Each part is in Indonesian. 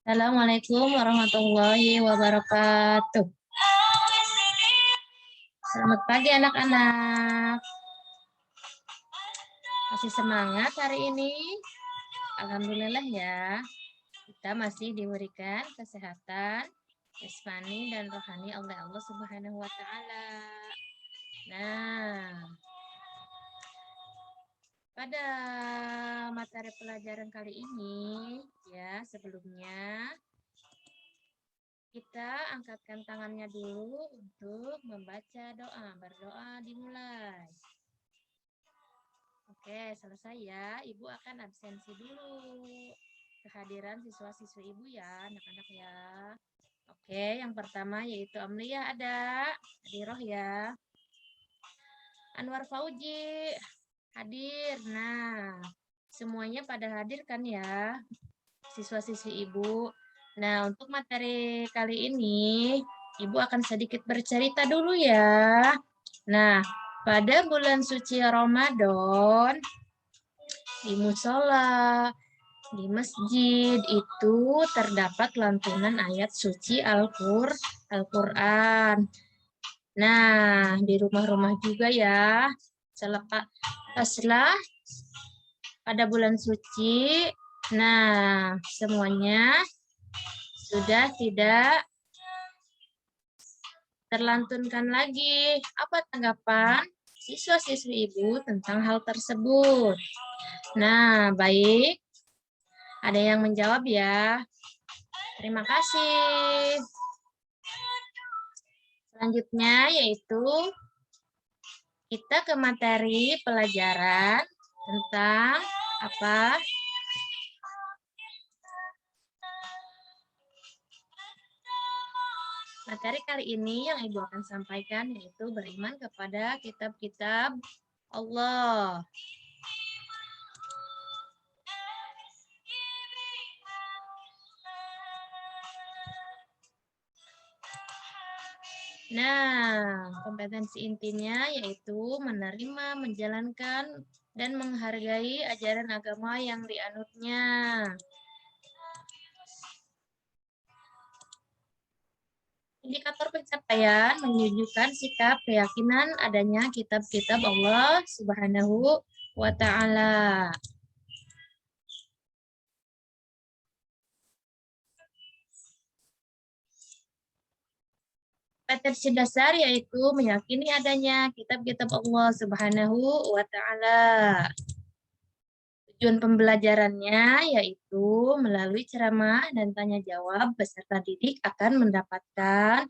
Assalamualaikum warahmatullahi wabarakatuh. Selamat pagi anak-anak. Masih semangat hari ini? Alhamdulillah ya. Kita masih diberikan kesehatan jasmani dan rohani oleh Allah Subhanahu wa taala. Nah, pada materi pelajaran kali ini ya, sebelumnya kita angkatkan tangannya dulu untuk membaca doa. Berdoa dimulai. Oke, selesai ya. Ibu akan absensi dulu kehadiran siswa-siswi ibu ya, anak-anak ya. Oke, yang pertama yaitu Amlia ada. Adiroh ya. Anwar Fauji hadir. Nah, semuanya pada hadir kan ya, siswa-siswi ibu. Nah, untuk materi kali ini, ibu akan sedikit bercerita dulu ya. Nah, pada bulan suci Ramadan, di musola, di masjid itu terdapat lantunan ayat suci Al-Quran. Nah, di rumah-rumah juga ya. Setelah pada bulan suci, nah semuanya sudah tidak terlantunkan lagi. Apa tanggapan siswa-siswi ibu tentang hal tersebut? Nah, baik. Ada yang menjawab ya. Terima kasih. Selanjutnya yaitu kita ke materi pelajaran tentang apa? Materi kali ini yang Ibu akan sampaikan yaitu beriman kepada kitab-kitab Allah. Nah, kompetensi intinya yaitu menerima, menjalankan, dan menghargai ajaran agama yang dianutnya. Indikator pencapaian menunjukkan sikap keyakinan adanya kitab-kitab Allah Subhanahu wa Ta'ala. Kompetensi dasar yaitu meyakini adanya kitab-kitab Allah Subhanahu wa Ta'ala. Tujuan pembelajarannya yaitu melalui ceramah dan tanya jawab peserta didik akan mendapatkan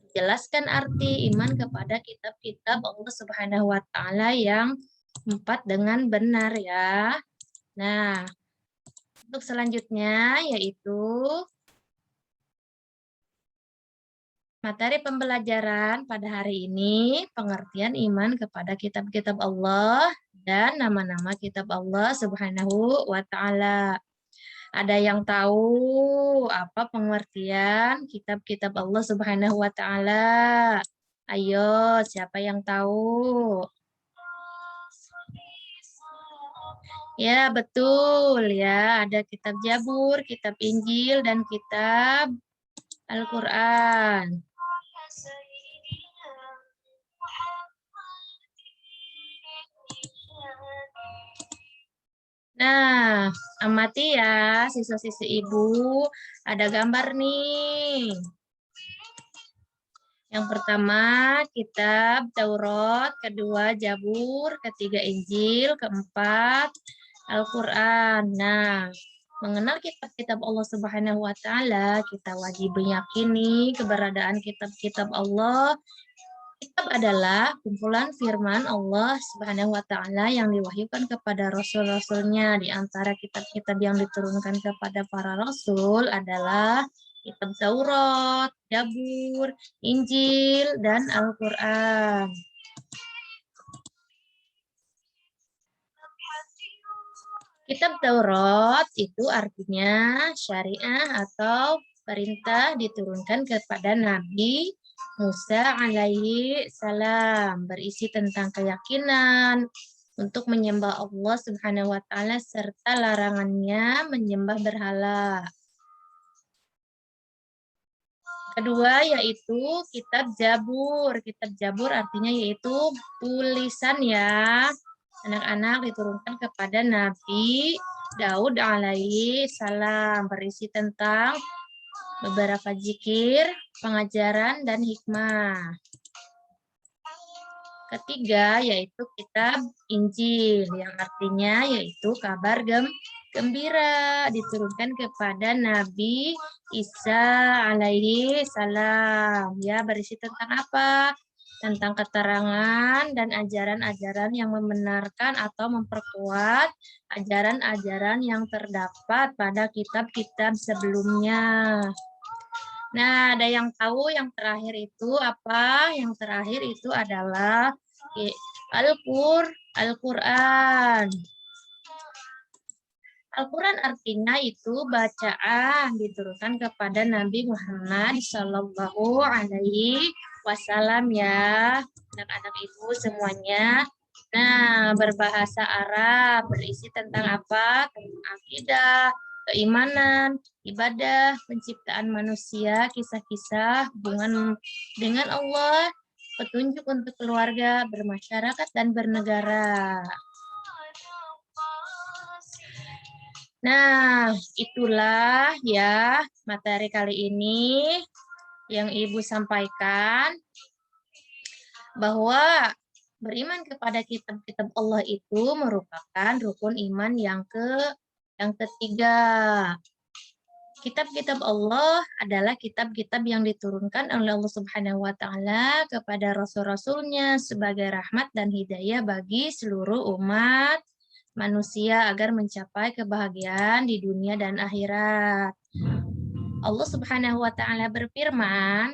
menjelaskan arti iman kepada kitab-kitab Allah Subhanahu wa Ta'ala yang 4 dengan benar ya. Nah, untuk selanjutnya yaitu materi pembelajaran pada hari ini pengertian iman kepada kitab-kitab Allah dan nama-nama kitab Allah Subhanahu wa Ta'ala. Ada yang tahu apa pengertian kitab-kitab Allah Subhanahu wa Ta'ala? Ayo, siapa yang tahu? Ya, betul ya. Ada kitab Jabur, kitab Injil, dan kitab Al-Quran. Nah, amati ya siswa-siswi ibu. Ada gambar nih. Yang pertama kitab Taurat, kedua Jabur, ketiga Injil, keempat Al-Quran. Nah, mengenal kitab-kitab Allah Subhanahu wa Ta'ala, kita wajib meyakini keberadaan kitab-kitab Allah. Kitab adalah kumpulan firman Allah Subhanahu wa Ta'ala yang diwahyukan kepada rasul-rasulnya. Di antara kitab-kitab yang diturunkan kepada para rasul adalah kitab Taurat, Jabur, Injil, dan Al-Quran. Kitab Taurat itu artinya syariah atau perintah diturunkan kepada Nabi Musa alaihi salam, berisi tentang keyakinan untuk menyembah Allah Subhanahu wa Ta'ala serta larangannya menyembah berhala. Kedua yaitu kitab Jabur. Kitab Jabur artinya yaitu tulisan ya. Anak-anak diturunkan kepada Nabi Daud alaihi salam, berisi tentang beberapa zikir, pengajaran, dan hikmah. Ketiga yaitu kitab Injil, yang artinya yaitu kabar gembira, diturunkan kepada Nabi Isa alaihi salam. Ya, berisi tentang apa? Tentang keterangan dan ajaran-ajaran yang membenarkan atau memperkuat ajaran-ajaran yang terdapat pada kitab-kitab sebelumnya. Nah, ada yang tahu yang terakhir itu apa? Yang terakhir itu adalah Al-Quran. Al-Quran artinya itu bacaan diturunkan kepada Nabi Muhammad Shallallahu Alaihi Wasallam ya, anak-anak ibu semuanya. Nah, berbahasa Arab, berisi tentang apa? Tentang akidah, keimanan, ibadah, penciptaan manusia, kisah-kisah hubungan dengan Allah, petunjuk untuk keluarga, bermasyarakat, dan bernegara. Nah, itulah ya materi kali ini yang Ibu sampaikan, bahwa beriman kepada kitab-kitab Allah itu merupakan rukun iman yang ketiga. Kitab-kitab Allah adalah kitab-kitab yang diturunkan oleh Allah Subhanahu wa taala kepada rasul-rasulnya sebagai rahmat dan hidayah bagi seluruh umat manusia agar mencapai kebahagiaan di dunia dan akhirat. Allah Subhanahu wa taala berfirman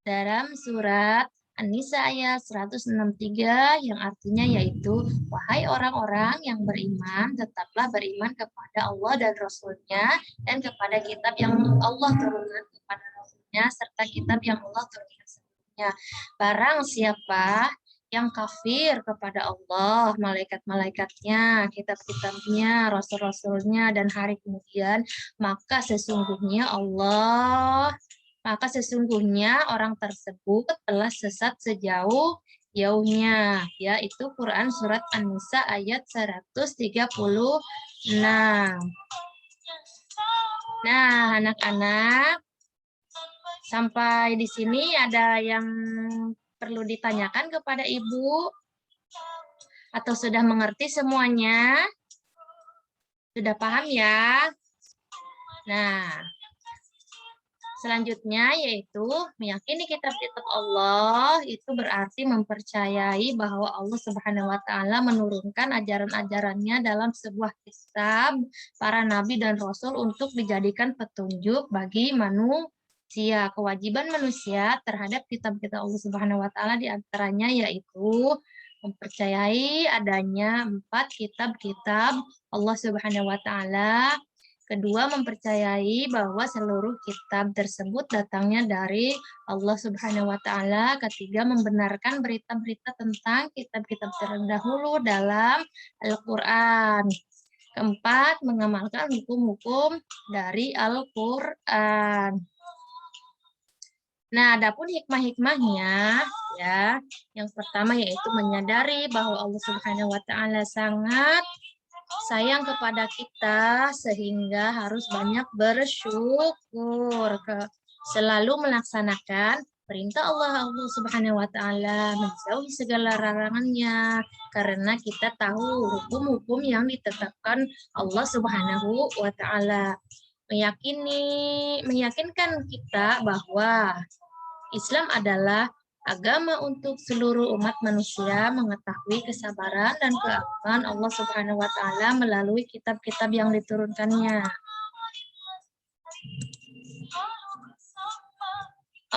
dalam surat An-Nisa ayat 163 yang artinya yaitu, wahai orang-orang yang beriman, tetaplah beriman kepada Allah dan Rasul-Nya dan kepada kitab yang Allah turunkan kepada Rasul-Nya serta kitab yang Allah turunkan sebelumnya. Barang siapa yang kafir kepada Allah, malaikat-malaikatnya, kitab-kitabnya, rasul-rasulnya, dan hari kemudian, maka sesungguhnya orang tersebut telah sesat sejauh-jauhnya, yaitu Quran surat An-Nisa ayat 136. Nah, anak-anak, sampai di sini ada yang perlu ditanyakan kepada Ibu? Atau sudah mengerti semuanya? Sudah paham ya? Nah, selanjutnya yaitu meyakini kitab-kitab Allah itu berarti mempercayai bahwa Allah Subhanahu wa taala menurunkan ajaran-ajarannya dalam sebuah kitab para nabi dan rasul untuk dijadikan petunjuk bagi manusia. Kewajiban manusia terhadap kitab-kitab Allah Subhanahu wa taala diantaranya yaitu mempercayai adanya 4 kitab-kitab Allah Subhanahu wa taala. Kedua, mempercayai bahwa seluruh kitab tersebut datangnya dari Allah Subhanahu wa taala. Ketiga, membenarkan berita-berita tentang kitab-kitab terdahulu dalam Al-Qur'an. Keempat, mengamalkan hukum-hukum dari Al-Qur'an. Nah, adapun hikmah-hikmahnya ya, yang pertama yaitu menyadari bahwa Allah Subhanahu wa taala sangat sayang kepada kita sehingga harus banyak bersyukur, selalu melaksanakan perintah Allah Subhanahu wa taala, menjauhi segala larangannya karena kita tahu hukum-hukum yang ditetapkan Allah Subhanahu wa taala. Meyakinkan kita bahwa Islam adalah agama untuk seluruh umat manusia, mengetahui kesabaran dan keagungan Allah Subhanahu wa taala melalui kitab-kitab yang diturunkannya.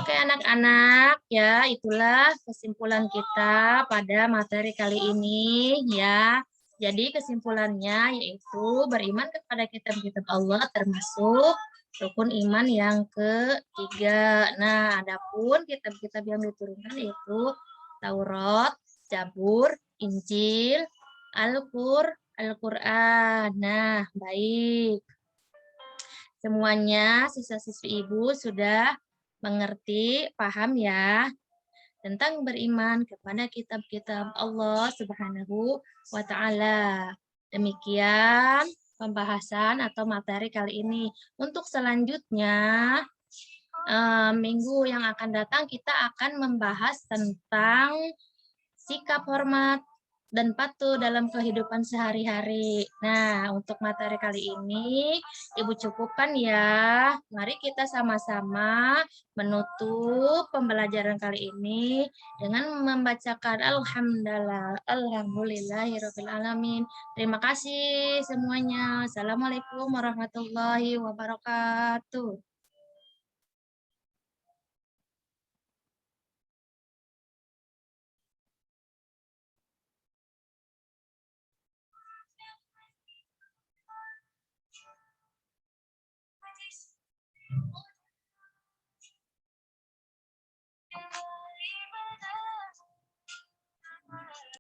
Oke anak-anak, ya itulah kesimpulan kita pada materi kali ini ya. Jadi kesimpulannya yaitu beriman kepada kitab-kitab Allah termasuk rukun iman yang ketiga. Nah, adapun kitab-kitab yang diturunkan yaitu Taurat, Zabur, Injil, Al-Qur'an. Nah, baik. Semuanya siswa-siswi Ibu sudah mengerti, paham ya, tentang beriman kepada kitab-kitab Allah Subhanahu wa Ta'ala. Demikian pembahasan atau materi kali ini. Untuk selanjutnya, minggu yang akan datang kita akan membahas tentang sikap hormat dan patuh dalam kehidupan sehari-hari. Nah, untuk materi kali ini Ibu cukupkan ya. Mari kita sama-sama menutup pembelajaran kali ini dengan membacakan Alhamdulillahirabbil alamin. Terima kasih semuanya. Assalamualaikum warahmatullahi wabarakatuh.